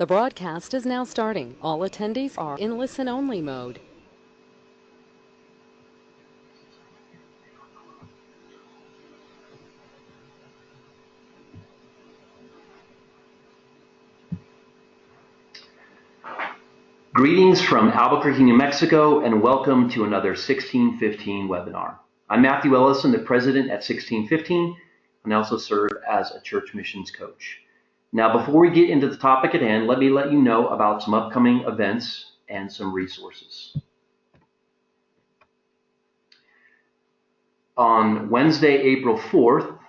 The broadcast is now starting. All attendees are in listen-only mode. Greetings from Albuquerque, New Mexico, and welcome to another 1615 webinar. I'm Matthew Ellison, the president at 1615, and I also serve as a church missions coach. Now, before we get into the topic at hand, let me let you know about some upcoming events and some resources. On Wednesday, April 4th,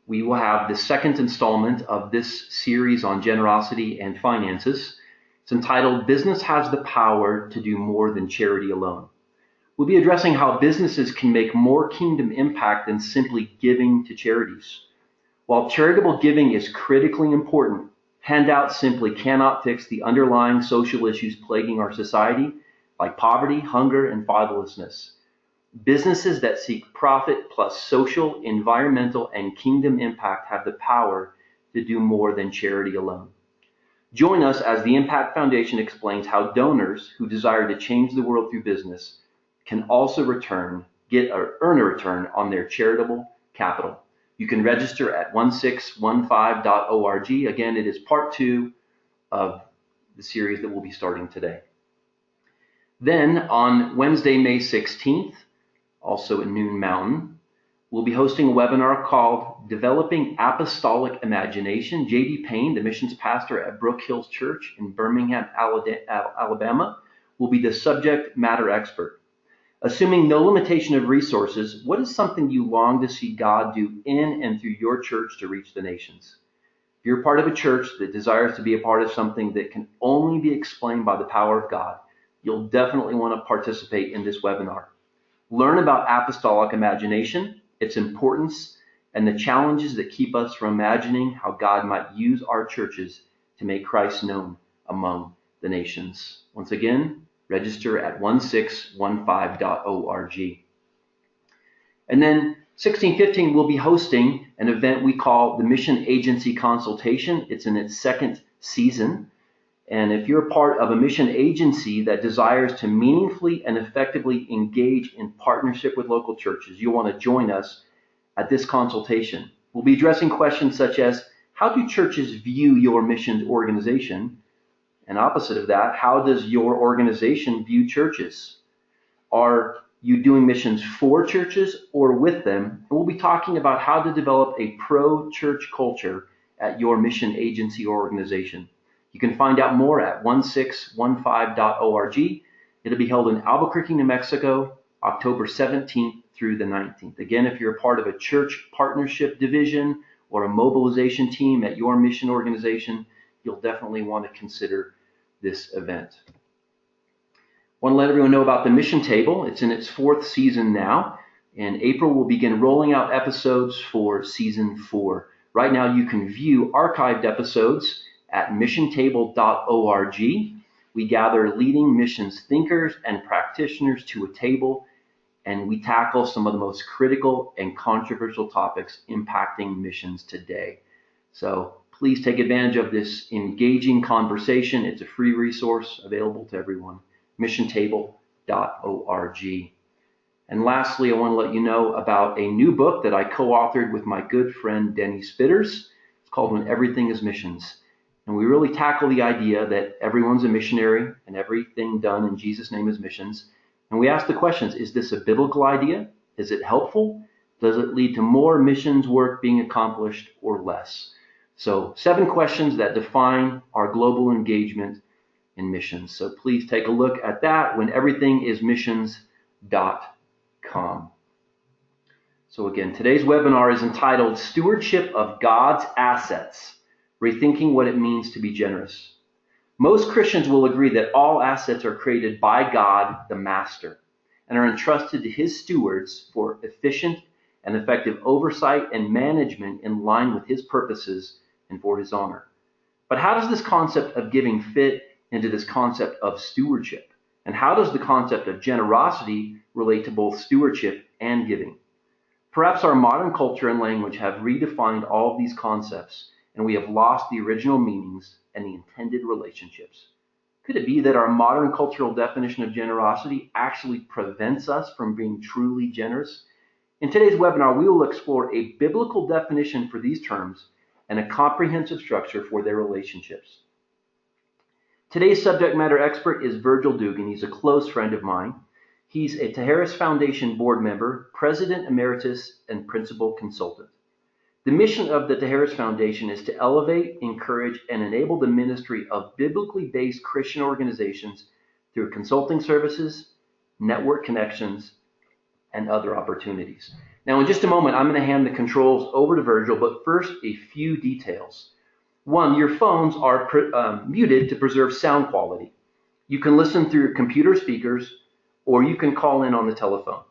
we will have the second installment of this series on generosity and finances. It's entitled, Business Has the Power to Do More Than Charity Alone. We'll be addressing how businesses can make more kingdom impact than simply giving to charities. While charitable giving is critically important, handouts simply cannot fix the underlying social issues plaguing our society, like poverty, hunger, and fatherlessness. Businesses that seek profit plus social, environmental, and kingdom impact have the power to do more than charity alone. Join us as the Impact Foundation explains how donors who desire to change the world through business can also earn a return on their charitable capital. You can register at 1615.org. Again, it is part 2 of the series that we'll be starting today. Then on Wednesday, May 16th, also at noon Mountain, we'll be hosting a webinar called Developing Apostolic Imagination. J.D. Payne, the missions pastor at Brook Hills Church in Birmingham, Alabama, will be the subject matter expert. Assuming no limitation of resources, what is something you long to see God do in and through your church to reach the nations? If you're part of a church that desires to be a part of something that can only be explained by the power of God, you'll definitely want to participate in this webinar. Learn about apostolic imagination, its importance, and the challenges that keep us from imagining how God might use our churches to make Christ known among the nations. Once again, register at 1615.org. And then 1615 will be hosting an event we call the Mission Agency Consultation. It's in its second season. And if you're a part of a mission agency that desires to meaningfully and effectively engage in partnership with local churches, you'll want to join us at this consultation. We'll be addressing questions such as, how do churches view your missions organization? And opposite of that, how does your organization view churches? Are you doing missions for churches or with them? And we'll be talking about how to develop a pro-church culture at your mission agency or organization. You can find out more at 1615.org. It'll be held in Albuquerque, New Mexico, October 17th through the 19th. Again, if you're a part of a church partnership division or a mobilization team at your mission organization, you'll definitely want to consider this event. I want to let everyone know about the Mission Table. It's in its 4th season now. In April, we'll begin rolling out episodes for season 4. Right now, you can view archived episodes at missiontable.org. We gather leading missions thinkers and practitioners to a table, and we tackle some of the most critical and controversial topics impacting missions today. So please take advantage of this engaging conversation. It's a free resource available to everyone, missiontable.org. And lastly, I want to let you know about a new book that I co-authored with my good friend Denny Spitters. It's called When Everything is Missions. And we really tackle the idea that everyone's a missionary and everything done in Jesus' name is missions. And we ask the questions, is this a biblical idea? Is it helpful? Does it lead to more missions work being accomplished or less? So 7 questions that define our global engagement in missions. So please take a look at that, wheneverythingismissions.com. So again, today's webinar is entitled Stewardship of God's Assets. Rethinking what it means to be generous. Most Christians will agree that all assets are created by God, the Master, and are entrusted to his stewards for efficient and effective oversight and management in line with his purposes and for his honor. But how does this concept of giving fit into this concept of stewardship? And how does the concept of generosity relate to both stewardship and giving? Perhaps our modern culture and language have redefined all of these concepts, and we have lost the original meanings and the intended relationships. Could it be that our modern cultural definition of generosity actually prevents us from being truly generous? In today's webinar, we will explore a biblical definition for these terms and a comprehensive structure for their relationships. Today's subject matter expert is Virgil Dugan. He's a close friend of mine. He's a Taharis Foundation board member, president emeritus, and principal consultant. The mission of the Taharis Foundation is to elevate, encourage, and enable the ministry of biblically based Christian organizations through consulting services, network connections, and other opportunities. Now, in just a moment, I'm going to hand the controls over to Virgil, but first, a few details. One, your phones are muted to preserve sound quality. You can listen through computer speakers, or you can call in on the telephone.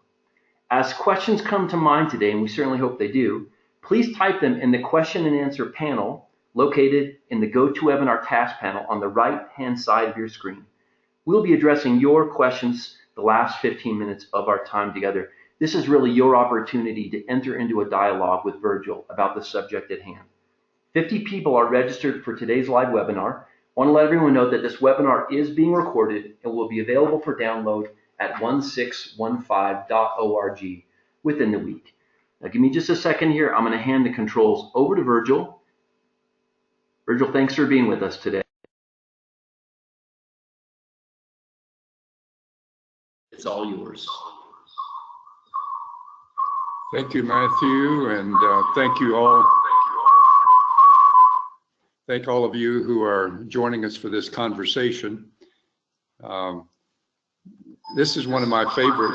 As questions come to mind today, and we certainly hope they do, please type them in the question and answer panel located in the GoToWebinar task panel on the right-hand side of your screen. We'll be addressing your questions the last 15 minutes of our time together. This is really your opportunity to enter into a dialogue with Virgil about the subject at hand. 50 people are registered for today's live webinar. I want to let everyone know that this webinar is being recorded and will be available for download at 1615.org within the week. Now give me just a second here. I'm going to hand the controls over to Virgil. Virgil, thanks for being with us today. It's all yours. Thank you, Matthew, and thank you all. Thank all of you who are joining us for this conversation. This is one of my favorite.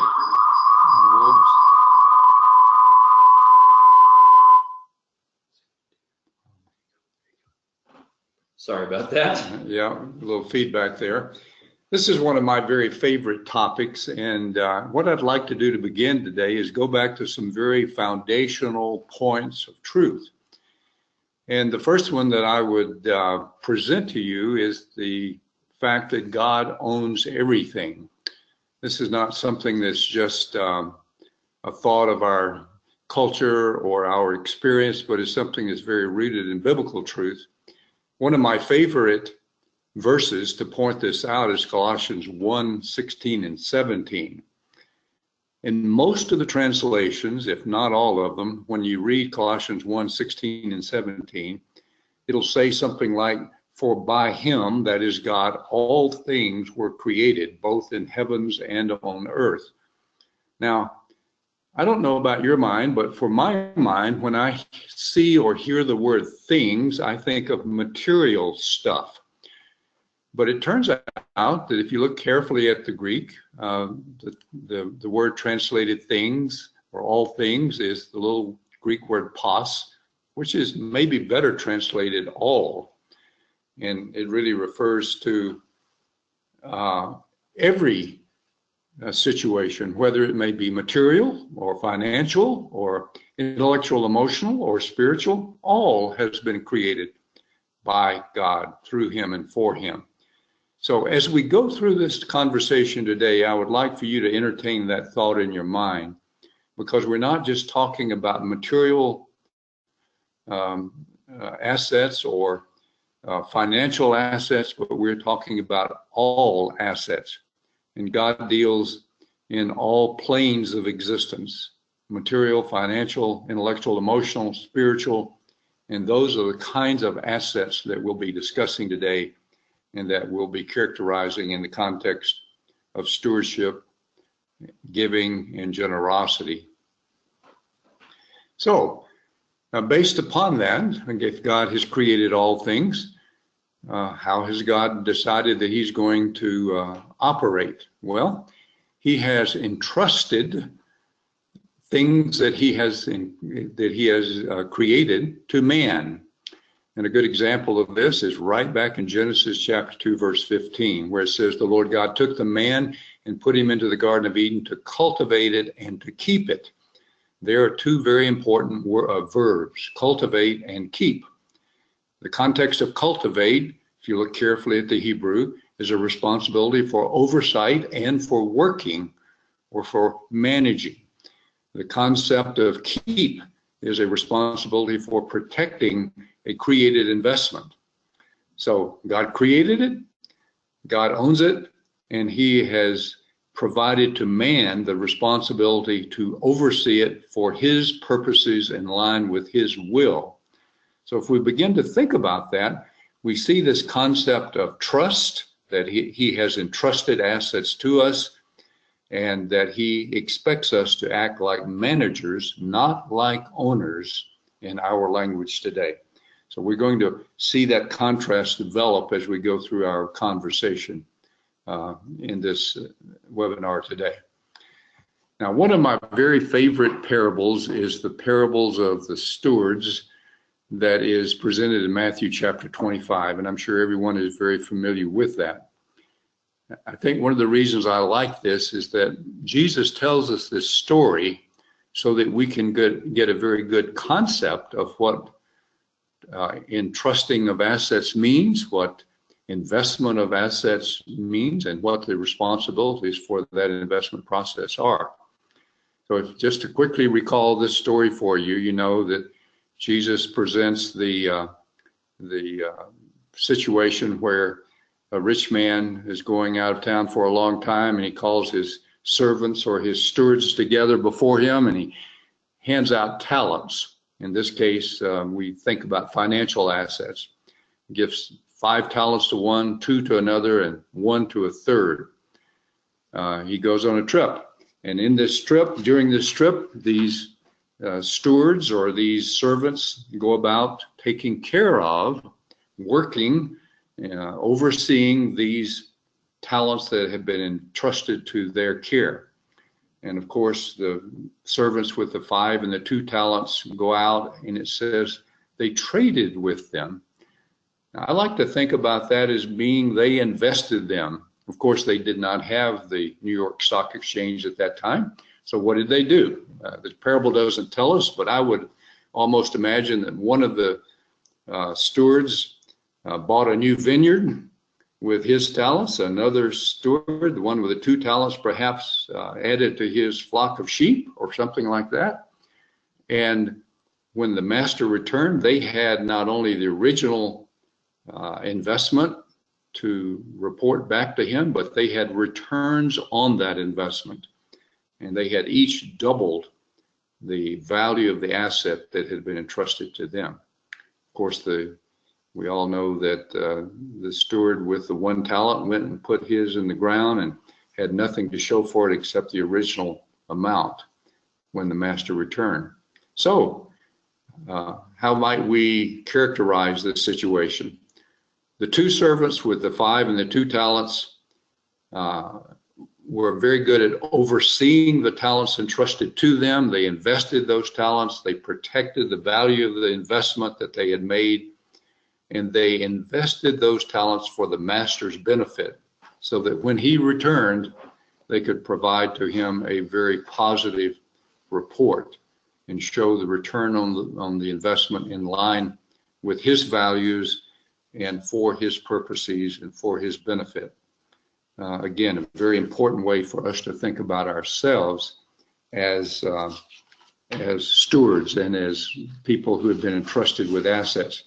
Sorry about that. Yeah, a little feedback there. This is one of my very favorite topics, and what I'd like to do to begin today is go back to some very foundational points of truth. And the first one that I would present to you is the fact that God owns everything. This is not something that's just a thought of our culture or our experience, but is something that's very rooted in biblical truth. One of my favorite verses to point this out is Colossians 1:16 and 17. In most of the translations, if not all of them, when you read Colossians 1:16 and 17, it'll say something like, "For by him," that is God, "all things were created, both in heavens and on earth." Now, I don't know about your mind, but for my mind, when I see or hear the word things, I think of material stuff. But it turns out that if you look carefully at the Greek, the word translated things or all things is the little Greek word pos, which is maybe better translated all. And it really refers to every situation, whether it may be material or financial or intellectual, emotional or spiritual, all has been created by God through him and for him. So as we go through this conversation today, I would like for you to entertain that thought in your mind, because we're not just talking about material assets or financial assets, but we're talking about all assets. And God deals in all planes of existence: material, financial, intellectual, emotional, spiritual, and those are the kinds of assets that we'll be discussing today and that we'll be characterizing in the context of stewardship, giving, and generosity. So, based upon that, if God has created all things, how has God decided that he's going to operate? Well, he has entrusted things that he has created to man. And a good example of this is right back in Genesis chapter 2, verse 15, where it says, "The Lord God took the man and put him into the Garden of Eden to cultivate it and to keep it." There are two very important verbs, cultivate and keep. The context of cultivate, if you look carefully at the Hebrew, is a responsibility for oversight and for working or for managing. The concept of keep is a responsibility for protecting a created investment. So God created it, God owns it, and he has provided to man the responsibility to oversee it for his purposes in line with his will. So if we begin to think about that, we see this concept of trust, that he has entrusted assets to us, and that he expects us to act like managers, not like owners in our language today. So we're going to see that contrast develop as we go through our conversation in this webinar today. Now, one of my very favorite parables is the parables of the stewards that is presented in Matthew chapter 25, and I'm sure everyone is very familiar with that. I think one of the reasons I like this is that Jesus tells us this story so that we can get a very good concept of what entrusting of assets means, what investment of assets means, and what the responsibilities for that investment process are. So just to quickly recall this story for you, you know that Jesus presents the situation where a rich man is going out of town for a long time, and he calls his servants or his stewards together before him, and he hands out talents. In this case, we think about financial assets. He gives 5 talents to one, 2 to another, and 1 to a third. He goes on a trip, and during this trip, these stewards or these servants go about taking care of, working, overseeing these talents that have been entrusted to their care. And of course, the servants with the 5 and the 2 talents go out, and it says they traded with them. Now, I like to think about that as being they invested them. Of course, they did not have the New York Stock Exchange at that time. So what did they do? The parable doesn't tell us, but I would almost imagine that one of the stewards bought a new vineyard with his talents. Another steward, the one with the 2 talents, perhaps added to his flock of sheep or something like that. And when the master returned, they had not only the original investment to report back to him, but they had returns on that investment. And they had each doubled the value of the asset that had been entrusted to them. Of course, we all know that the steward with the 1 talent went and put his in the ground and had nothing to show for it except the original amount when the master returned. So how might we characterize this situation? The 2 servants with the 5 and the 2 talents were very good at overseeing the talents entrusted to them. They invested those talents. They protected the value of the investment that they had made. And they invested those talents for the master's benefit so that when he returned, they could provide to him a very positive report and show the return on the investment in line with his values and for his purposes and for his benefit. Again, a very important way for us to think about ourselves as stewards and as people who have been entrusted with assets.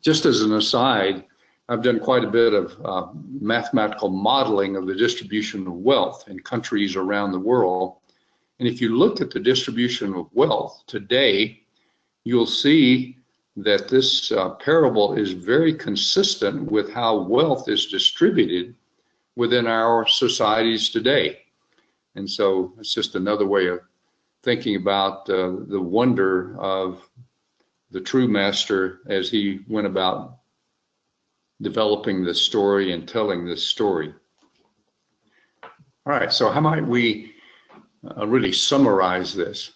Just as an aside, I've done quite a bit of mathematical modeling of the distribution of wealth in countries around the world. And if you look at the distribution of wealth today, you'll see that this parable is very consistent with how wealth is distributed within our societies today. And so it's just another way of thinking about the wonder of the true master as he went about developing this story and telling this story. All right, so how might we really summarize this?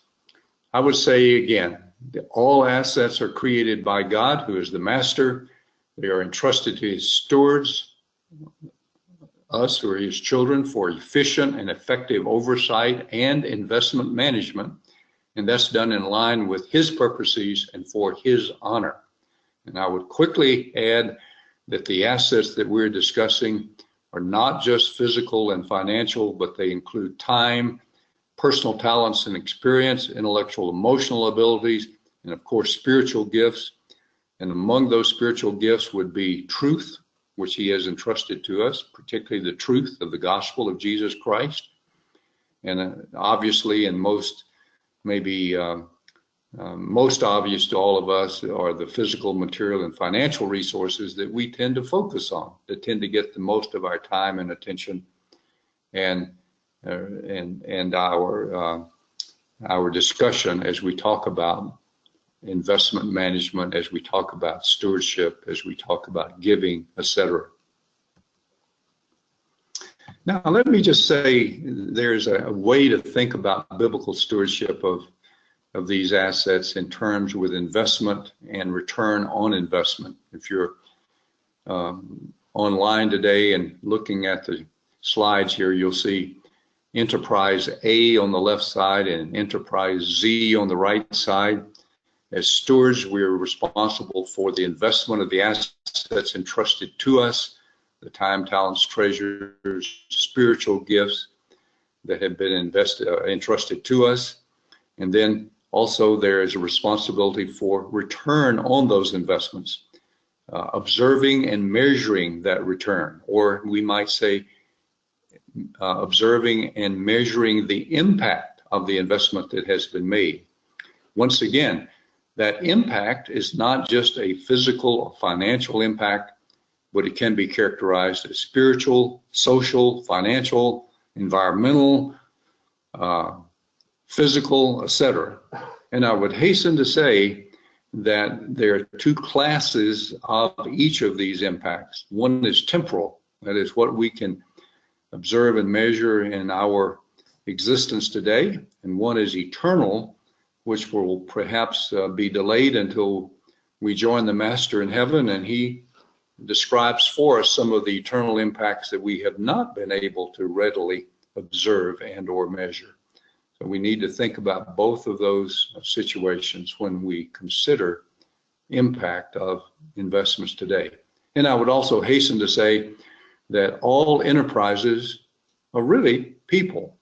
I would say again, that all assets are created by God, who is the master. They are entrusted to his stewards, us who are his children, for efficient and effective oversight and investment management. And that's done in line with his purposes and for his honor. And I would quickly add that the assets that we're discussing are not just physical and financial, but they include time, personal talents and experience, intellectual, emotional abilities, and of course, spiritual gifts. And among those spiritual gifts would be truth, which he has entrusted to us, particularly the truth of the gospel of Jesus Christ. And obviously, and most obvious to all of us are the physical, material, and financial resources that we tend to focus on, that tend to get the most of our time and attention and our discussion as we talk about investment management, as we talk about stewardship, as we talk about giving, etc. Now, let me just say there's a way to think about biblical stewardship of these assets in terms with investment and return on investment. If you're online today and looking at the slides here, you'll see Enterprise A on the left side and Enterprise Z on the right side. As stewards, we are responsible for the investment of the assets entrusted to us, the time, talents, treasures, spiritual gifts that have been entrusted to us. And then also there is a responsibility for return on those investments, observing and measuring that return, or we might say observing and measuring the impact of the investment that has been made. Once again, that impact is not just a physical or financial impact, but it can be characterized as spiritual, social, financial, environmental, physical, etc. And I would hasten to say that there are two classes of each of these impacts. One is temporal, that is what we can observe and measure in our existence today, and one is eternal, which will perhaps be delayed until we join the Master in heaven, and he describes for us some of the eternal impacts that we have not been able to readily observe and or measure. So we need to think about both of those situations when we consider impact of investments today. And I would also hasten to say that all enterprises are really people.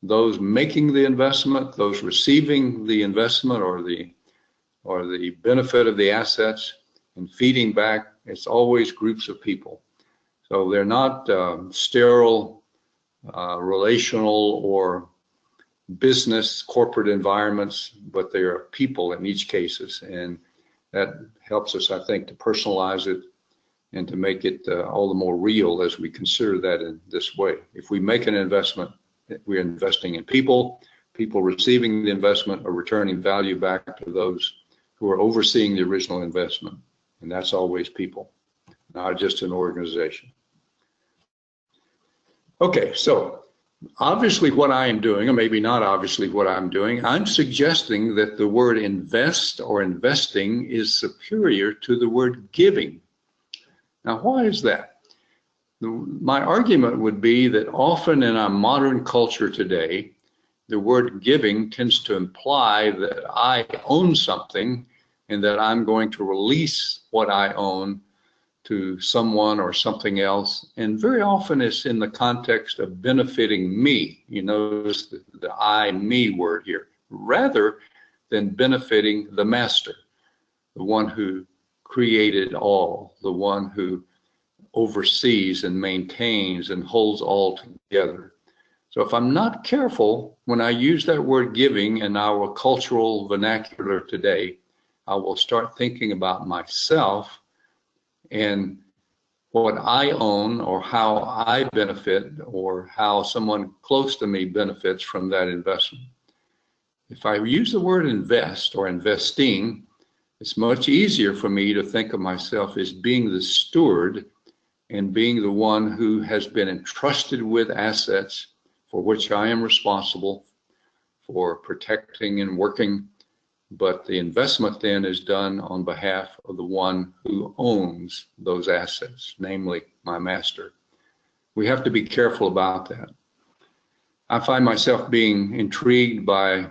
Those making the investment, those receiving the investment or the benefit of the assets and feeding back, it's always groups of people. So they're not sterile, relational or business corporate environments, but they are people in each cases. And that helps us, I think, to personalize it and to make it all the more real as we consider that in this way. If we make an investment, we're investing in people. People receiving the investment are returning value back to those who are overseeing the original investment. And that's always people, not just an organization. Okay, so obviously what I am doing, or maybe not obviously what I'm doing, I'm suggesting that the word invest or investing is superior to the word giving. Now, why is that? My argument would be that often in our modern culture today, the word giving tends to imply that I own something and that I'm going to release what I own to someone or something else. And very often it's in the context of benefiting me. You notice the I, me word here, rather than benefiting the master, the one who created all, the one who oversees and maintains and holds all together. So if I'm not careful, when I use that word giving in our cultural vernacular today, I will start thinking about myself and what I own or how I benefit or how someone close to me benefits from that investment. If I use the word invest or investing, it's much easier for me to think of myself as being the steward and being the one who has been entrusted with assets for which I am responsible for protecting and working, but the investment then is done on behalf of the one who owns those assets, namely my master. We have to be careful about that. I find myself being intrigued by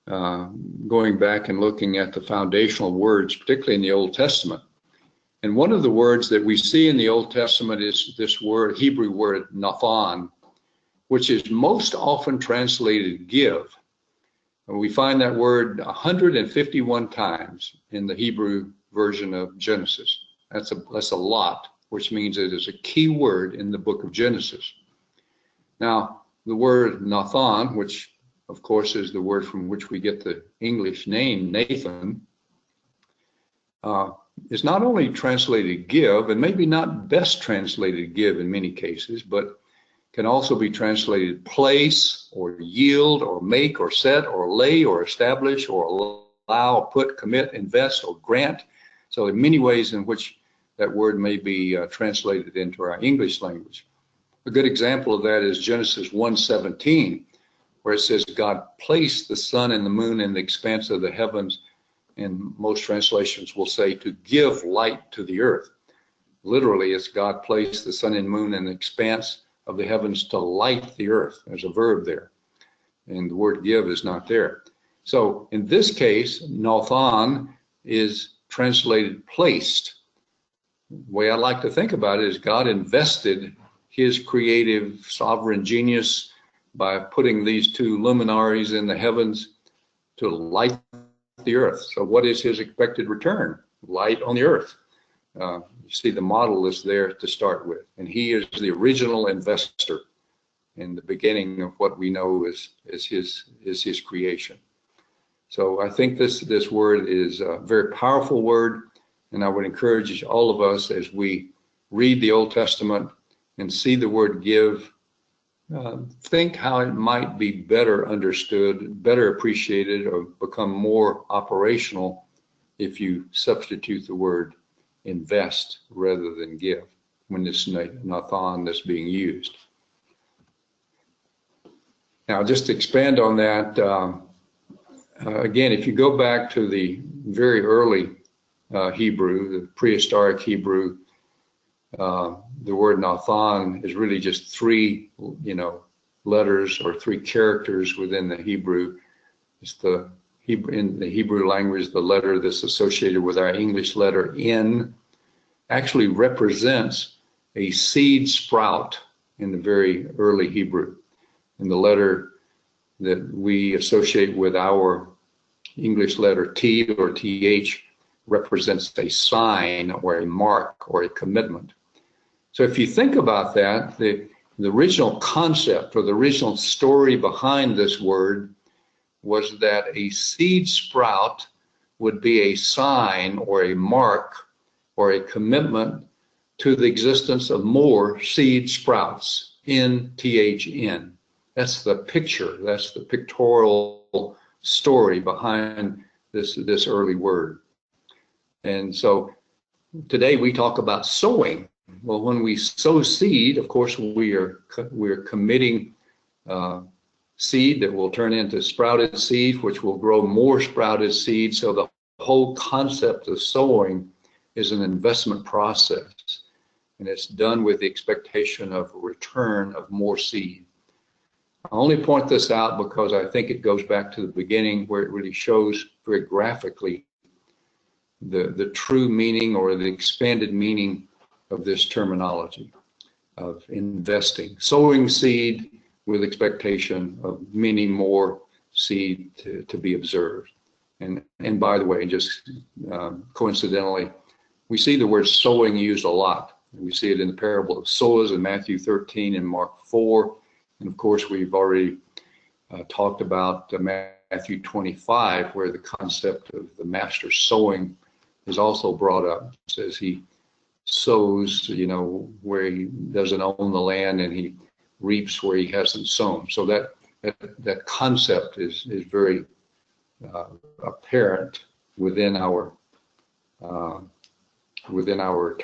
going back and looking at the foundational words, particularly in the Old Testament. And one of the words that we see in the Old Testament is this word, Hebrew word, nathan. which is most often translated give. And we find that word 151 times in the Hebrew version of Genesis. That's a lot, which means it is a key word in the book of Genesis. Now, the word Nathan, which of course is the word from which we get the English name Nathan, is not only translated give, and maybe not best translated give in many cases, but can also be translated place or yield or make or set or lay or establish or allow, put, commit, invest, or grant. So in many ways in which that word may be translated into our English language. A good example of that is Genesis 1:17, where it says God placed the sun and the moon in the expanse of the heavens, and most translations will say to give light to the earth. Literally, it's God placed the sun and moon in the expanse of the heavens to light the earth. There's a verb there, and the word give is not there. So in this case, Nathan is translated placed. The way I like to think about it is God invested his creative sovereign genius by putting these two luminaries in the heavens to light the earth. So what is his expected return? Light on the earth. You see, the model is there to start with, and he is the original investor in the beginning of what we know is his creation. So I think this word is a very powerful word, and I would encourage all of us as we read the Old Testament and see the word give, think how it might be better understood, better appreciated, or become more operational if you substitute the word invest rather than give when this Nathan is being used. Now, just to expand on that, again, if you go back to the very early Hebrew, the prehistoric Hebrew, the word Nathan is really just three, letters or three characters within the Hebrew. It's in the Hebrew language, the letter that's associated with our English letter N actually represents a seed sprout in the very early Hebrew. And the letter that we associate with our English letter T or TH represents a sign or a mark or a commitment. So if you think about that, the original concept or the original story behind this word was that a seed sprout would be a sign or a mark or a commitment to the existence of more seed sprouts, NTHN. That's the picture, that's the pictorial story behind this early word. And so today we talk about sowing. Well, when we sow seed, of course, we're committing seed that will turn into sprouted seed, which will grow more sprouted seed. So the whole concept of sowing is an investment process, and it's done with the expectation of a return of more seed. I only point this out because I think it goes back to the beginning where it really shows very graphically the true meaning or the expanded meaning of this terminology of investing, sowing seed with expectation of many more seed to be observed. And by the way, just coincidentally, we see the word sowing used a lot. We see it in the parable of sowers in Matthew 13 and Mark 4. And of course, we've already talked about Matthew 25, where the concept of the master sowing is also brought up. It says he sows, where he doesn't own the land, and he reaps where he hasn't sown. So that concept is very apparent within our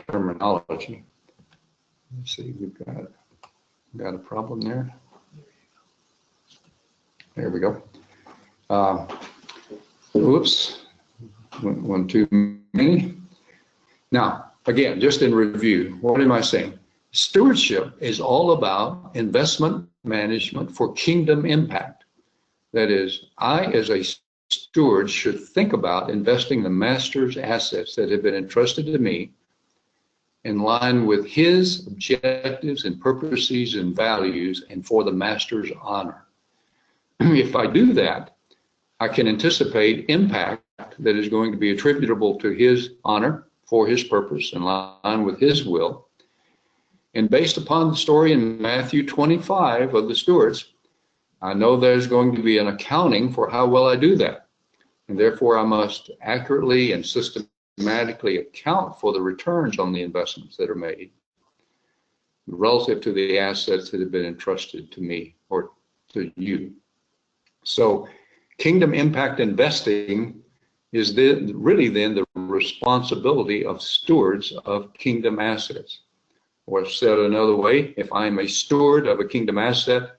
terminology. Let's see, we've got a problem there. There we go. Oops, one too many. Now, again, just in review, what am I saying? Stewardship is all about investment management for kingdom impact. That is, I as a steward should think about investing the master's assets that have been entrusted to me in line with his objectives and purposes and values and for the master's honor. If I do that, I can anticipate impact that is going to be attributable to his honor for his purpose in line with his will. And based upon the story in Matthew 25 of the stewards, I know there's going to be an accounting for how well I do that. And therefore, I must accurately and systematically account for the returns on the investments that are made relative to the assets that have been entrusted to me or to you. So kingdom impact investing is really then the responsibility of stewards of kingdom assets. Or said another way, if I'm a steward of a kingdom asset,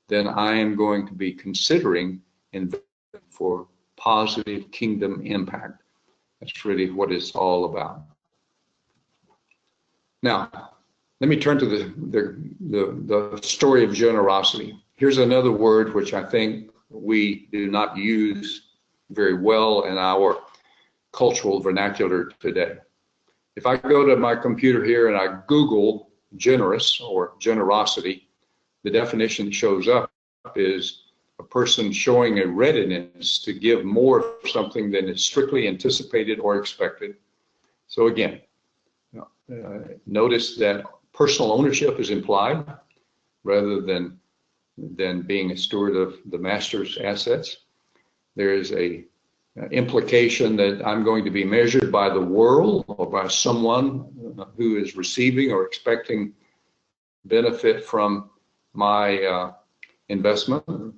then I am going to be considering investing for positive kingdom impact. That's really what it's all about. Now, let me turn to the story of generosity. Here's another word which I think we do not use very well in our cultural vernacular today. If I go to my computer here and I Google generous or generosity, the definition that shows up is a person showing a readiness to give more of something than is strictly anticipated or expected. So again, notice that personal ownership is implied rather than being a steward of the master's assets. There is a implication that I'm going to be measured by the world or by someone who is receiving or expecting benefit from my investment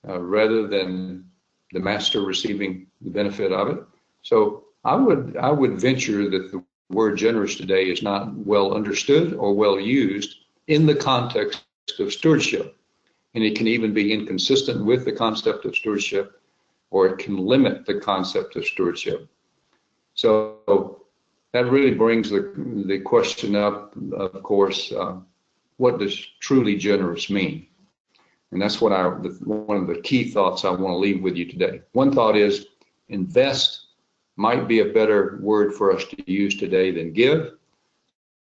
rather than the master receiving the benefit of it. So I would venture that the word generous today is not well understood or well used in the context of stewardship. And it can even be inconsistent with the concept of stewardship, or it can limit the concept of stewardship. So that really brings the question up, of course, what does truly generous mean? And that's what one of the key thoughts I want to leave with you today. One thought is invest might be a better word for us to use today than give.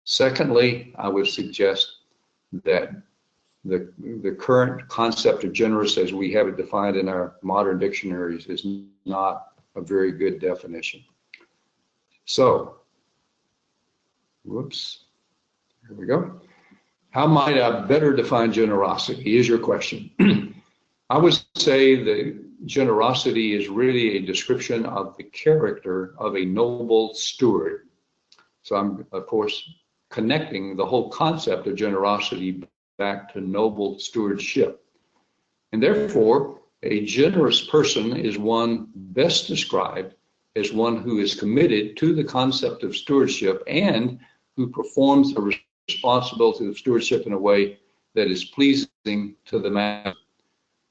Secondly, I would suggest that the current concept of generous as we have it defined in our modern dictionaries is not a very good definition. So, whoops, here we go. How might I better define generosity is your question. I would say that generosity is really a description of the character of a noble steward. So I'm, of course, connecting the whole concept of generosity back to noble stewardship. And therefore, a generous person is one best described as one who is committed to the concept of stewardship and who performs the responsibility of stewardship in a way that is pleasing to the master.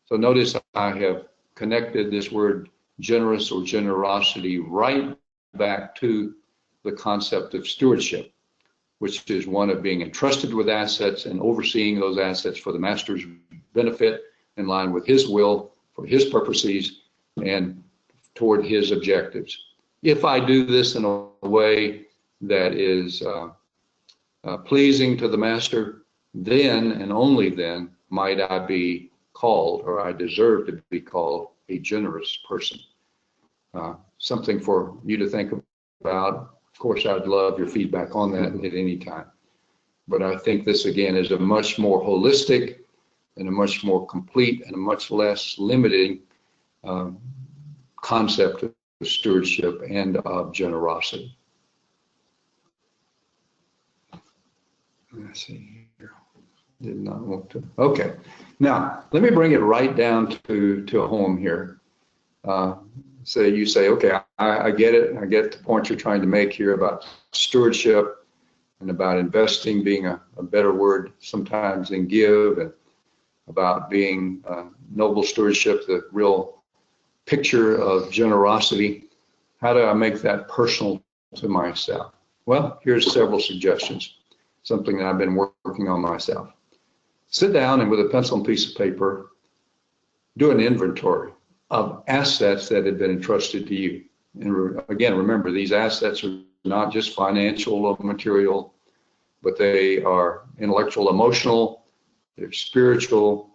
So notice I have connected this word generous or generosity right back to the concept of stewardship, which is one of being entrusted with assets and overseeing those assets for the master's benefit in line with his will, for his purposes, and toward his objectives. If I do this in a way that is pleasing to the master, then and only then might I be called, or I deserve to be called, a generous person. Something for you to think about. Of course, I'd love your feedback on that at any time. But I think this, again, is a much more holistic and a much more complete and a much less limiting concept of stewardship and of generosity. Let's see here. Did not want to. Okay. Now, let me bring it right down to a home here. So you say, okay, I get it. I get the point you're trying to make here about stewardship and about investing being a better word sometimes than give, and about being noble stewardship, the real picture of generosity. How do I make that personal to myself? Well, here's several suggestions, something that I've been working on myself. Sit down and with a pencil and piece of paper, do an inventory of assets that have been entrusted to you. And again, remember, these assets are not just financial or material, but they are intellectual, emotional, they're spiritual,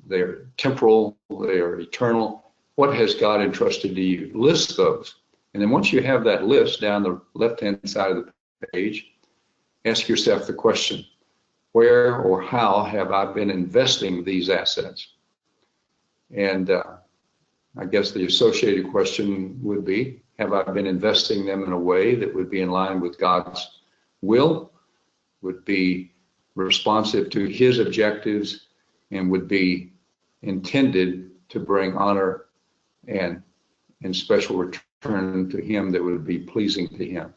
they're temporal, they are eternal. What has God entrusted to you? List those. And then once you have that list down the left-hand side of the page, ask yourself the question, where or how have I been investing these assets? And I guess the associated question would be, have I been investing them in a way that would be in line with God's will, would be responsive to his objectives, and would be intended to bring honor and special return to him that would be pleasing to him?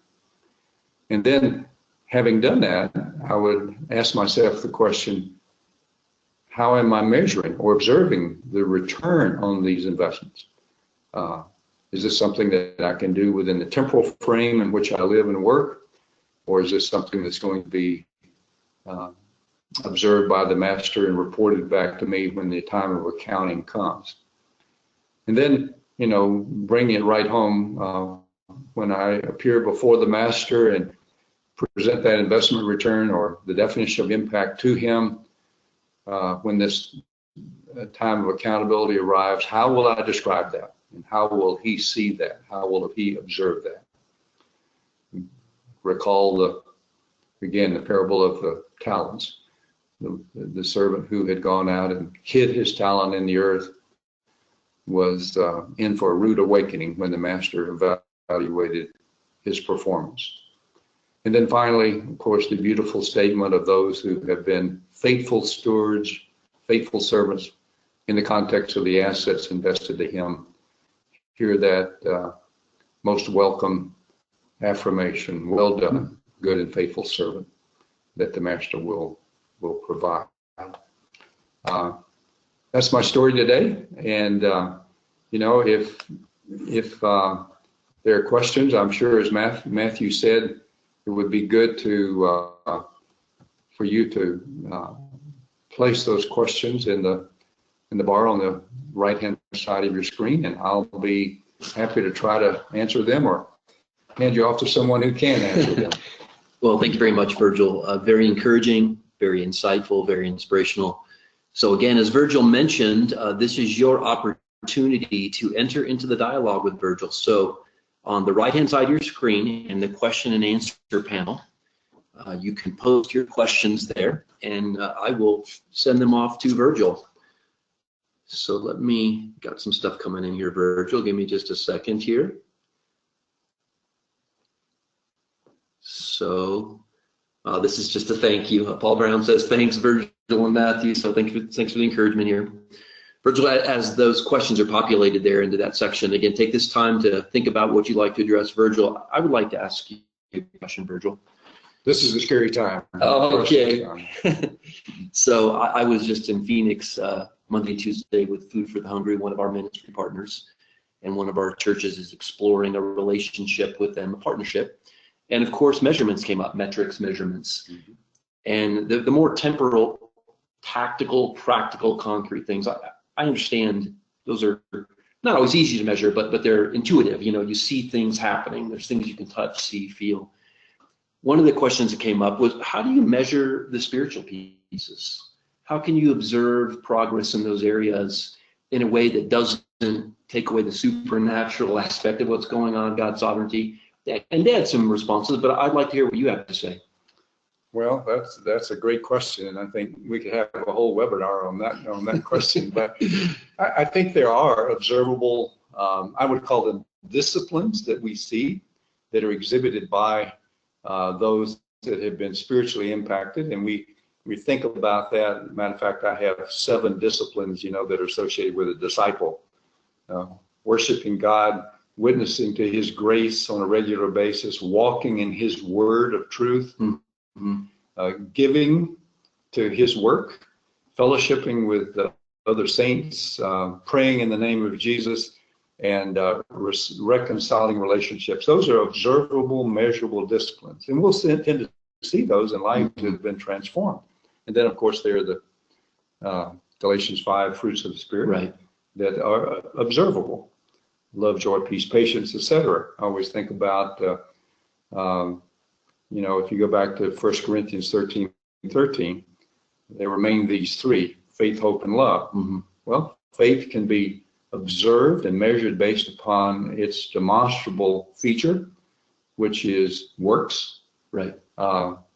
And then, having done that, I would ask myself the question, how am I measuring or observing the return on these investments? Is this something that I can do within the temporal frame in which I live and work? Or is this something that's going to be observed by the master and reported back to me when the time of accounting comes? And then, bring it right home when I appear before the master and present that investment return or the definition of impact to him. When this time of accountability arrives, how will I describe that? And how will he see that? How will he observe that? Recall the parable of the talents. The servant who had gone out and hid his talent in the earth was in for a rude awakening when the master evaluated his performance. And then finally, of course, the beautiful statement of those who have been faithful stewards, faithful servants in the context of the assets invested to him. Hear that most welcome affirmation, well done, good and faithful servant, that the master will provide. That's my story today. And, if there are questions, I'm sure, as Matthew said, it would be good for you to place those questions in the bar on the right-hand side of your screen, and I'll be happy to try to answer them or hand you off to someone who can answer them. Well, thank you very much, Virgil. Very encouraging, very insightful, very inspirational. So again, as Virgil mentioned, this is your opportunity to enter into the dialogue with Virgil. So on the right-hand side of your screen in the question and answer panel, you can post your questions there, and I will send them off to Virgil. So got some stuff coming in here, Virgil. Give me just a second here. So this is just a thank you. Paul Brown says, thanks, Virgil and Matthew. So thanks for the encouragement here. Virgil, as those questions are populated there into that section, again, take this time to think about what you'd like to address. Virgil, I would like to ask you a question, Virgil. This is a scary time. Oh, okay. So I was just in Phoenix Monday, Tuesday with Food for the Hungry, one of our ministry partners, and one of our churches is exploring a relationship with them, a partnership. And of course, measurements came up, metrics, measurements. Mm-hmm. And the more temporal, tactical, practical, concrete things, I understand those are not always easy to measure, but they're intuitive. You see things happening. There's things you can touch, see, feel. One of the questions that came up was, how do you measure the spiritual pieces? How can you observe progress in those areas in a way that doesn't take away the supernatural aspect of what's going on, God's sovereignty? And they had some responses, but I'd like to hear what you have to say. Well, that's a great question, and I think we could have a whole webinar on that question. But I think there are observable, I would call them disciplines that we see that are exhibited by those that have been spiritually impacted, and we think about that. Matter of fact, I have 7 disciplines, that are associated with a disciple: worshiping God, witnessing to His grace on a regular basis, walking in His word of truth, giving to His work, fellowshipping with other saints, praying in the name of Jesus, and reconciling relationships. Those are observable, measurable disciplines, and we'll tend to see those in lives that have been transformed. And then, of course, there are the Galatians 5 fruits of the Spirit, right, that are observable. love, joy, peace, patience, etc. I always think about, if you go back to 1 Corinthians 13:13, they remain these three: faith, hope, and love. Mm-hmm. Well, faith can be observed and measured based upon its demonstrable feature, which is works. Right.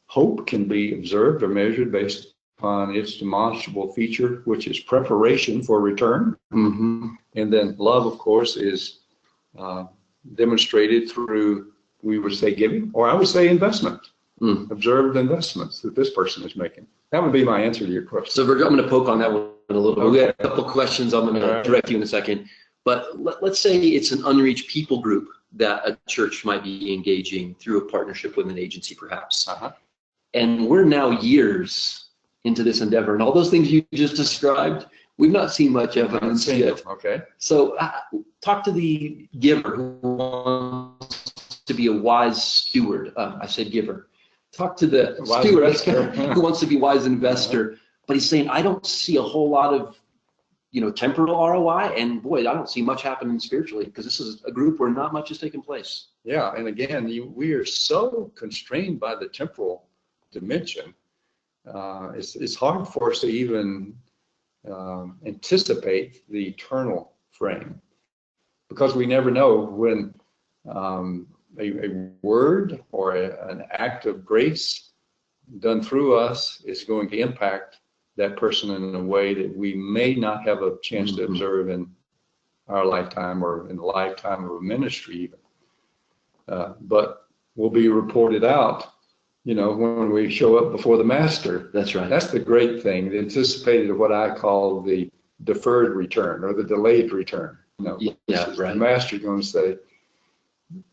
Hope can be observed or measured based upon its demonstrable feature, which is preparation for return. Mm-hmm. And then love, of course, is demonstrated through, we would say, giving, or I would say investment. Observed investments that this person is making. That would be my answer to your question. So Virgil, I'm going to poke on that one a little bit. Okay. We have a couple questions I'm going to direct you in a second. But let's say it's an unreached people group that a church might be engaging through a partnership with an agency, perhaps. And we're now years into this endeavor. And all those things you just described, we've not seen much evidence yet. Okay. So talk to the giver who wants to be a wise steward. I said giver. Talk to the steward who wants to be wise investor, but he's saying, I don't see a whole lot of, temporal ROI, and boy, I don't see much happening spiritually, because this is a group where not much is taking place. Yeah, and again, we are so constrained by the temporal dimension. It's hard for us to even anticipate the eternal frame, because we never know when a word or an act of grace done through us is going to impact that person in a way that we may not have a chance to observe in our lifetime or in the lifetime of a ministry even. But will be reported out, when we show up before the master. That's right. That's the great thing, the anticipated, what I call the deferred return or the delayed return. Yeah, right. The master's going to say,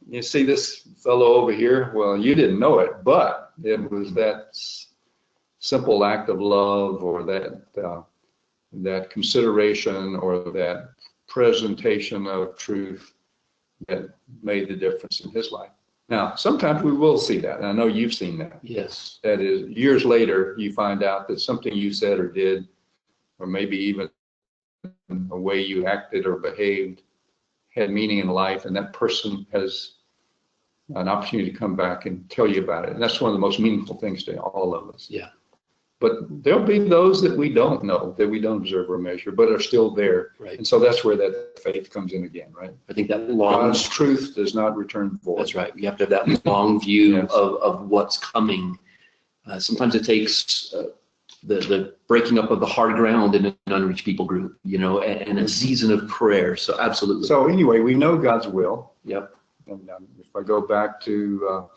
you see this fellow over here? Well, you didn't know it, but it was that simple act of love, or that consideration, or that presentation of truth that made the difference in his life. Now, sometimes we will see that, and I know you've seen that. Yes. That is, years later, you find out that something you said or did, or maybe even a way you acted or behaved, had meaning in life, and that person has an opportunity to come back and tell you about it. And that's one of the most meaningful things to all of us. Yeah. But there'll be those that we don't know, that we don't observe or measure, but are still there. Right. And so that's where that faith comes in again, right? I think that God's truth does not return void. That's right. You have to have that long view Yes. of what's coming. Sometimes it takes the breaking up of the hard ground in an unreached people group, and a season of prayer. So absolutely. So anyway, we know God's will. Yep. And if I go back to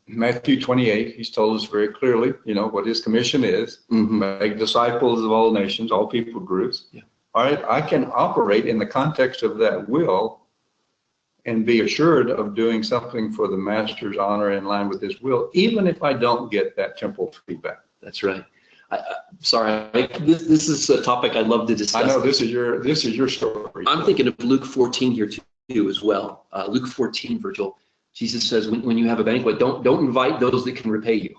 Matthew 28, he's told us very clearly, what his commission is. Make disciples of all nations, all people groups. Yeah. All right, I can operate in the context of that will and be assured of doing something for the master's honor in line with his will, even if I don't get that temporal feedback. That's right. Sorry, this is a topic I'd love to discuss. I know this is your story. I'm thinking of Luke 14 here too as well. Luke 14, Virgil. Jesus says, when you have a banquet, don't invite those that can repay you.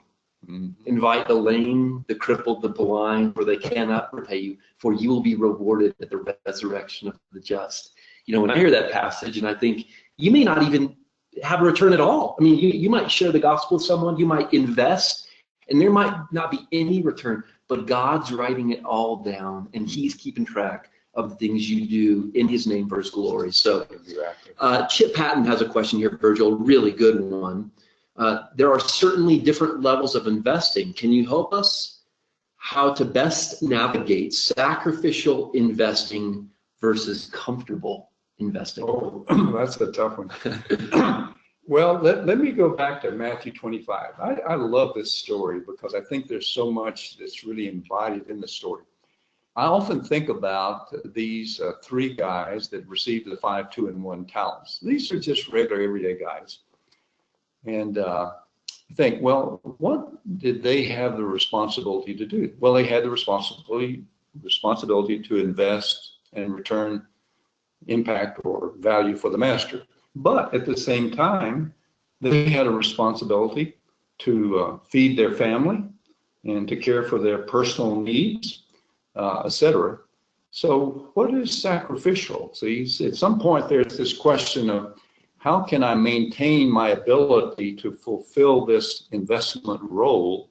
Invite the lame, the crippled, the blind, for they cannot repay you, for you will be rewarded at the resurrection of the just. When I hear that passage, and I think you may not even have a return at all. I mean, you might share the gospel with someone, you might invest, and there might not be any return, but God's writing it all down, and he's keeping track of the things you do in his name for his glory. So Chip Patton has a question here, Virgil, really good one. There are certainly different levels of investing. Can you help us how to best navigate sacrificial investing versus comfortable investing? Oh, that's a tough one. Well, let me go back to Matthew 25. I love this story because I think there's so much that's really embodied in the story. I often think about these three guys that received the 5, 2, and 1 talents. These are just regular, everyday guys. And think, well, what did they have the responsibility to do? Well, they had the responsibility to invest and return impact or value for the master. But at the same time, they had a responsibility to feed their family and to care for their personal needs, etc. So what is sacrificial? See, at some point there's this question of how can I maintain my ability to fulfill this investment role?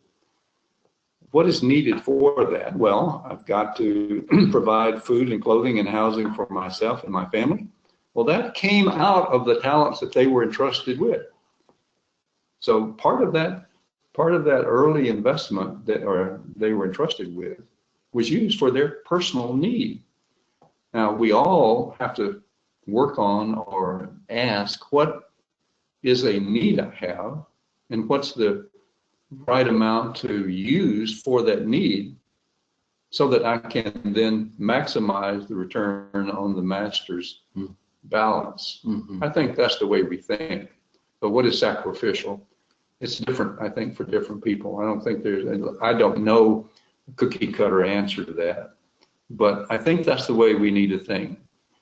What is needed for that? Well, I've got to provide food and clothing and housing for myself and my family. Well, that came out of the talents that they were entrusted with. So part of that early investment that they were entrusted with was used for their personal need. Now, we all have to work on or ask, what is a need I have, and what's the right amount to use for that need, so that I can then maximize the return on the master's balance. Mm-hmm. I think that's the way we think. But what is sacrificial? It's different, I think, for different people. I don't know a cookie cutter answer to that. But I think that's the way we need to think.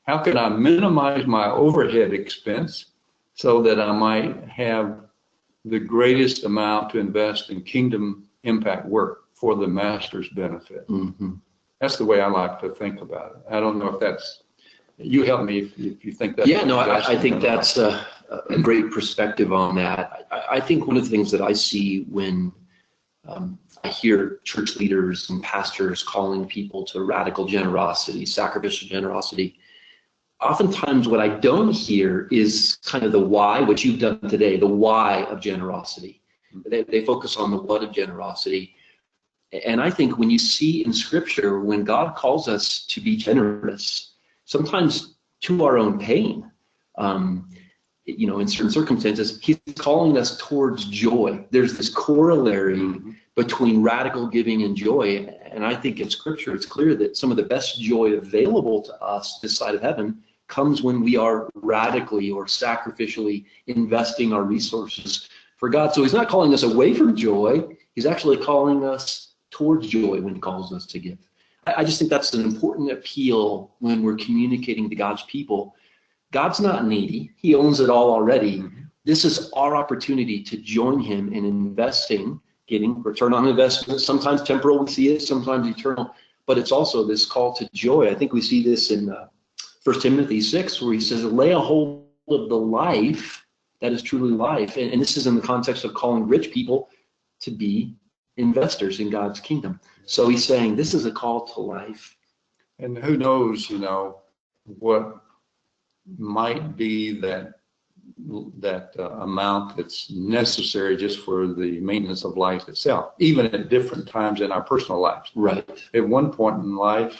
How can I minimize my overhead expense so that I might have the greatest amount to invest in kingdom impact work for the master's benefit? Mm-hmm. That's the way I like to think about it. I don't know if that's, you help me if you think that's. Yeah, no, I think that's a great perspective on that. I think one of the things that I see when I hear church leaders and pastors calling people to radical generosity, sacrificial generosity, oftentimes what I don't hear is kind of the why, what you've done today, the why of generosity. They focus on the what of generosity. And I think when you see in Scripture, when God calls us to be generous, sometimes to our own pain, in certain circumstances, he's calling us towards joy. There's this corollary between radical giving and joy. And I think in Scripture, it's clear that some of the best joy available to us this side of heaven comes when we are radically or sacrificially investing our resources for God. So he's not calling us away from joy. He's actually calling us towards joy when he calls us to give. I just think that's an important appeal when we're communicating to God's people. God's not needy. He owns it all already. This is our opportunity to join him in investing, getting return on investment. Sometimes temporal, we see it, sometimes eternal, but it's also this call to joy. I think we see this in 1 Timothy 6, where he says, lay a hold of the life that is truly life. And this is in the context of calling rich people to be investors in God's kingdom. So he's saying this is a call to life. And who knows, what might be that amount that's necessary just for the maintenance of life itself, even at different times in our personal lives. Right. At one point in life,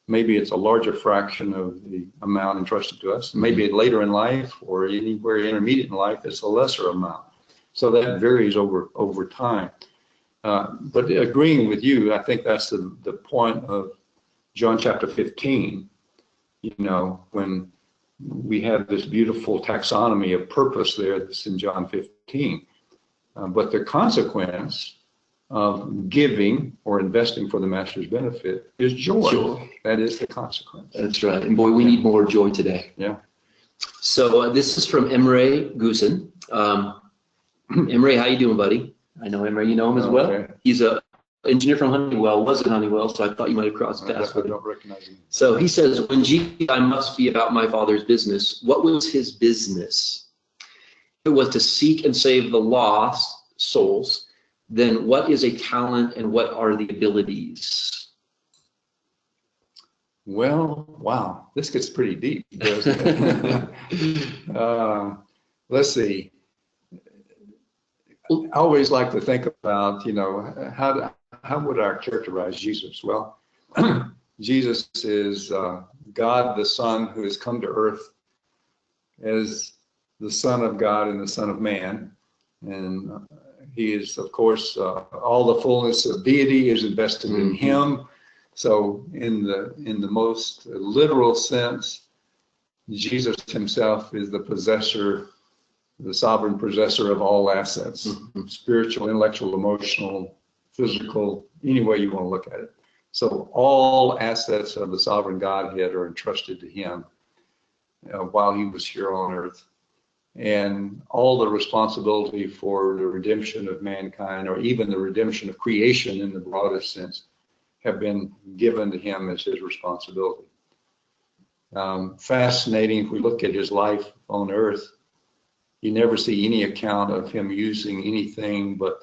maybe it's a larger fraction of the amount entrusted to us. Maybe later in life or anywhere intermediate in life, it's a lesser amount. So that varies over time. But agreeing with you, I think that's the point of John chapter 15, when we have this beautiful taxonomy of purpose there that's in John 15. But the consequence of giving or investing for the master's benefit is joy. Joy. That is the consequence. That's right. And boy, we need more joy today. Yeah. So this is from Emre Gusen. Emre, how you doing, buddy? I know Emre, you know him as well. Okay. He's a engineer from Honeywell, was at Honeywell, so I thought you might have crossed paths with him. I don't recognize him. So he says, when I must be about my Father's business, what was his business? It was to seek and save the lost souls. Then what is a talent and what are the abilities? Well, wow, this gets pretty deep, doesn't it? Let's see. I always like to think about, how would I characterize Jesus? Well, Jesus is God the Son who has come to earth as the Son of God and the Son of Man. And he is, of course, all the fullness of deity is invested in him. So in the most literal sense, Jesus himself is the possessor, the sovereign possessor of all assets, spiritual, intellectual, emotional, physical, any way you want to look at it. So all assets of the sovereign Godhead are entrusted to him while he was here on earth. And all the responsibility for the redemption of mankind, or even the redemption of creation in the broadest sense, have been given to him as his responsibility. Fascinating, if we look at his life on earth, you never see any account of him using anything but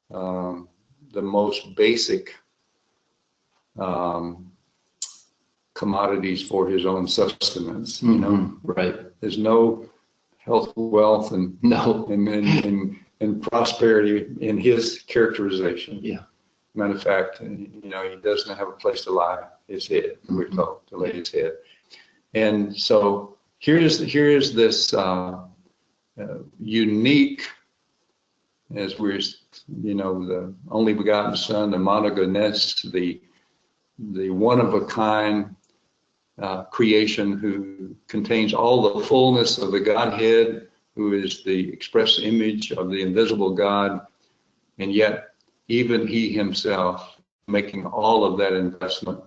the most basic commodities for his own sustenance. You know, right? There's no health, wealth, and and prosperity in his characterization. Yeah. Matter of fact, you know, he doesn't have a place to lie his head. We're told to lay his head. And so here is this unique, as we're, you know, the only begotten Son, the monogenes, the one of a kind creation who contains all the fullness of the Godhead, who is the express image of the invisible God, and yet even he himself making all of that investment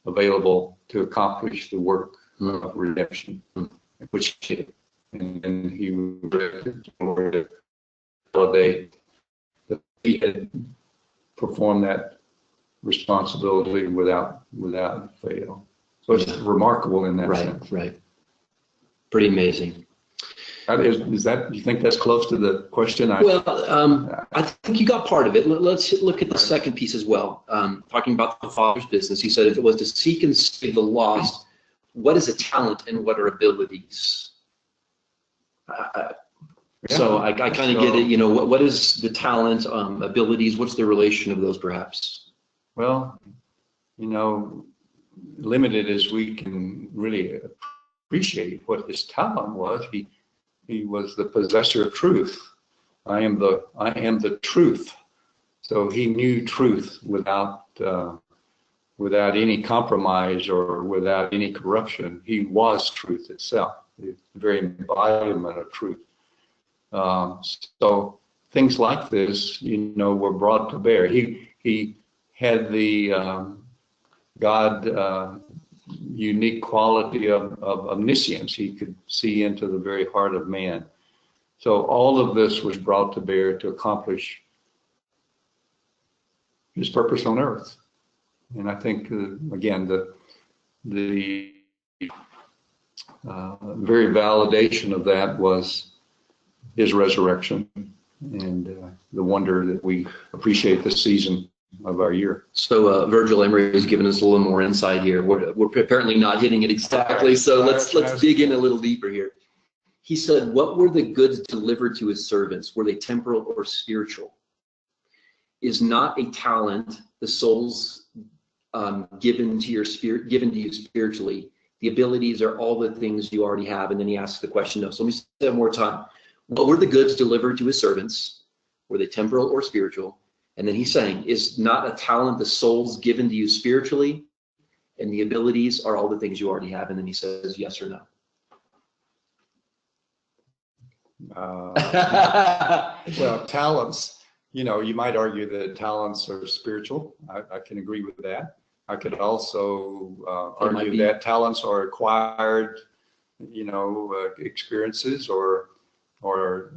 available to accomplish the work of redemption, which he did. And he would validate that he had performed that responsibility without fail. So it's remarkable in that sense. Right. Pretty amazing. Is that, do you think that's close to the question? I think you got part of it. Let's look at the second piece as well. Talking about the Father's business, he said, if it was to seek and save the lost, what is a talent and what are abilities? So I kind of get it. You know, what is the talent, abilities? What's the relation of those, perhaps? Well, you know, limited as we can really appreciate what his talent was, he was the possessor of truth. I am the truth. So he knew truth without any compromise or without any corruption. He was truth itself, the very embodiment of truth. So things like this, you know, were brought to bear. He had the God unique quality of omniscience. He could see into the very heart of man. So all of this was brought to bear to accomplish his purpose on earth. And I think, again, the very validation of that was his resurrection and the wonder that we appreciate this season of our year. So Virgil Emery has given us a little more insight here. We're apparently not hitting it exactly, so let's dig in a little deeper here. He said, what were the goods delivered to his servants? Were they temporal or spiritual? Is not a talent the soul's given to you spiritually? The abilities are all the things you already have. And then he asks the question, no. So let me say that one more time. What were the goods delivered to his servants? Were they temporal or spiritual? And then he's saying, is not a talent the soul's given to you spiritually? And the abilities are all the things you already have. And then he says, yes or no. Well, talents, you know, you might argue that talents are spiritual. I can agree with that. I could also argue that talents are acquired, you know, experiences or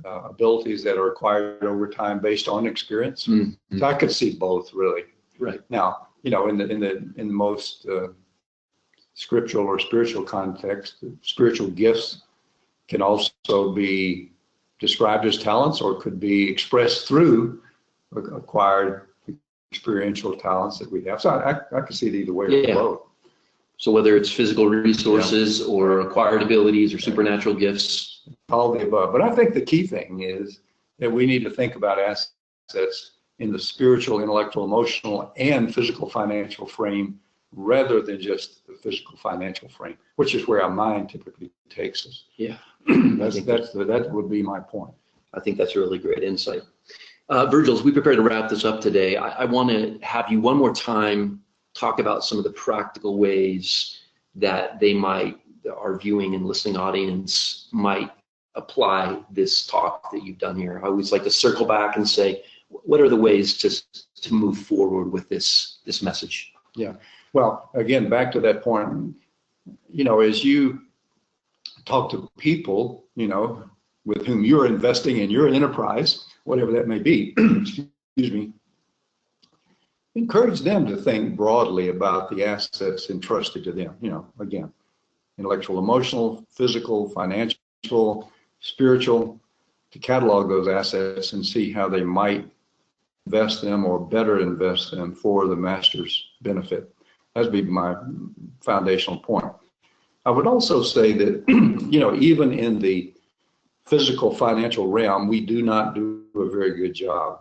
abilities that are acquired over time based on experience. Mm-hmm. So I could see both, really. Right. Now, you know, in the most scriptural or spiritual context, spiritual gifts can also be described as talents or could be expressed through acquired experiential talents that we have. So I can see it either way or both. So whether it's physical resources or acquired abilities or supernatural gifts. All the above. But I think the key thing is that we need to think about assets in the spiritual, intellectual, emotional, and physical financial frame rather than just the physical financial frame, which is where our mind typically takes us. Yeah. That would be my point. I think that's a really great insight. Virgil, as we prepare to wrap this up today, I want to have you one more time talk about some of the practical ways that our viewing and listening audience might apply this talk that you've done here. I always like to circle back and say, what are the ways to move forward with this message? Yeah. Well, again, back to that point, you know, as you talk to people, you know, with whom you're investing in your enterprise, whatever that may be, excuse me, encourage them to think broadly about the assets entrusted to them. Again, intellectual, emotional, physical, financial, spiritual, to catalog those assets and see how they might invest them or better invest them for the master's benefit. That'd be my foundational point. I would also say that, even in the physical financial realm, we do not do a very good job.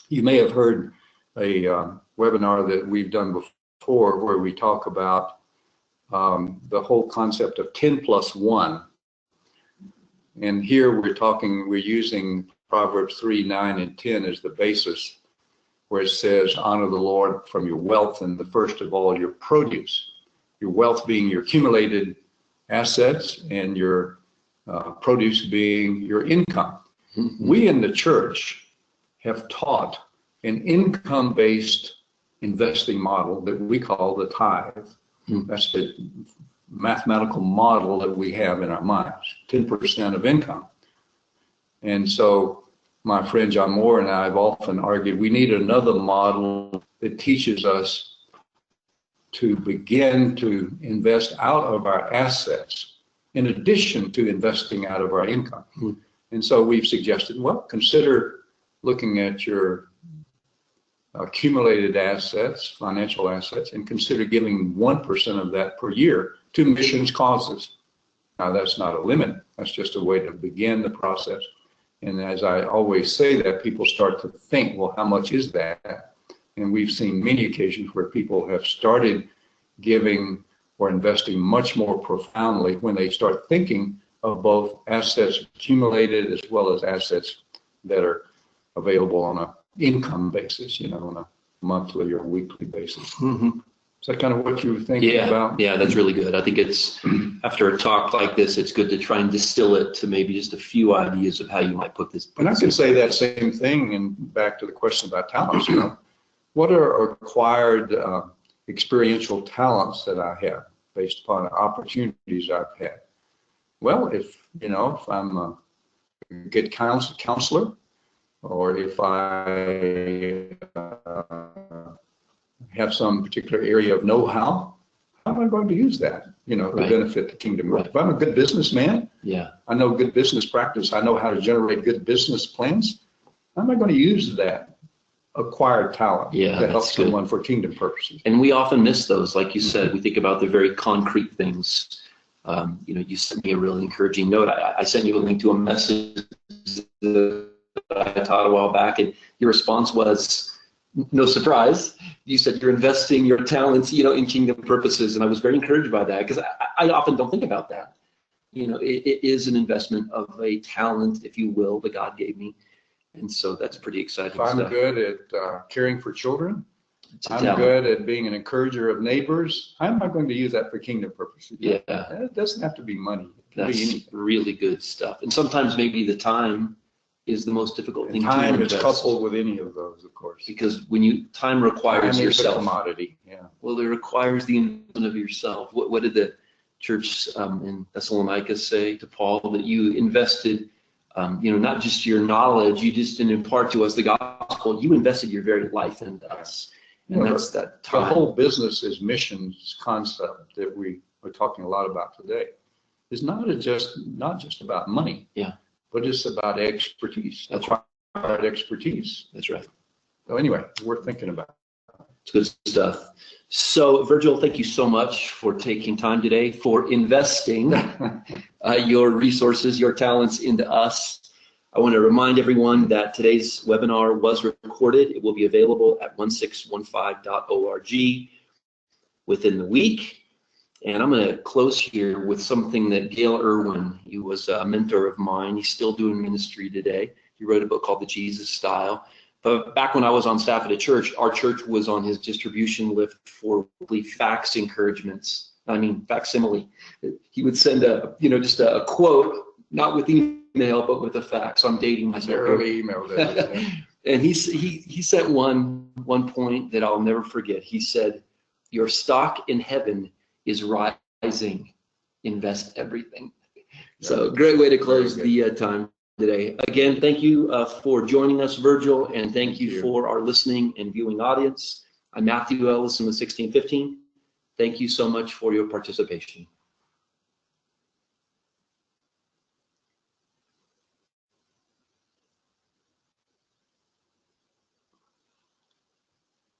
You may have heard a webinar that we've done before where we talk about the whole concept of 10 plus 1. And here we're using Proverbs 3, 9, and 10 as the basis, where it says, honor the Lord from your wealth and the first of all your produce. Your wealth being your accumulated assets and your produce being your income. Mm-hmm. We in the church have taught an income-based investing model that we call the tithe. Mm-hmm. That's the mathematical model that we have in our minds, 10% of income. And so my friend John Moore and I have often argued we need another model that teaches us to begin to invest out of our assets in addition to investing out of our income. Mm-hmm. And so we've suggested, well, consider looking at your accumulated assets, financial assets, and consider giving 1% of that per year to missions causes. Now, that's not a limit. That's just a way to begin the process. And as I always say that, people start to think, well, how much is that? And we've seen many occasions where people have started giving or investing much more profoundly when they start thinking of both assets accumulated as well as assets that are available on an income basis, on a monthly or weekly basis. Mm-hmm. Is that kind of what you were thinking about? Yeah, that's really good. I think it's, after a talk like this, it's good to try and distill it to maybe just a few ideas of how you might put this. And I can say that same thing, and back to the question about talents, what are acquired experiential talents that I have based upon opportunities I've had? Well, if I'm a good counselor, or if I have some particular area of know-how, how am I going to use that, to benefit the kingdom? Right. If I'm a good businessman, I know good business practice, I know how to generate good business plans, how am I going to use that acquired talent to help someone for kingdom purposes? And we often miss those. Like you said, we think about the very concrete things. You sent me a really encouraging note. I sent you a link to a message that I taught a while back, and your response was, no surprise, you said you're investing your talents, in kingdom purposes, and I was very encouraged by that, because I often don't think about that. It is an investment of a talent, if you will, that God gave me, and so that's pretty exciting. If I'm good at caring for children, I'm good at being an encourager of neighbors, how am I going to use that for kingdom purposes? Yeah, it doesn't have to be money. It can that's be anything. Really good stuff, and sometimes maybe the time is the most difficult thing. Time is coupled with any of those, of course. Because time requires yourself. Time is a commodity, Well, it requires the investment of yourself. What did the church in Thessalonica say to Paul? That you invested, not just your knowledge, you just didn't impart to us the gospel, you invested your very life into us. And that's that time. The whole business is missions concept that we are talking a lot about today. It's not just about money. Yeah. But it's about expertise. That's right. Expertise. That's right. So anyway, worth thinking about. It's good stuff. So Virgil, thank you so much for taking time today, for investing your resources, your talents into us. I want to remind everyone that today's webinar was recorded. It will be available at 1615.org within the week. And I'm going to close here with something that Gail Irwin, he was a mentor of mine. He's still doing ministry today. He wrote a book called The Jesus Style. But back when I was on staff at a church, our church was on his distribution list for fax encouragements. Facsimile. He would send just a quote, not with email, but with a fax. So I'm dating myself. Early email days. And he sent one point that I'll never forget. He said, "Your stock in heaven is rising. Invest everything." So great way to close the time. today. Again, thank you for joining us, Virgil, and thank you for our listening and viewing audience. I'm Matthew Ellison with 1615. Thank you so much for your participation.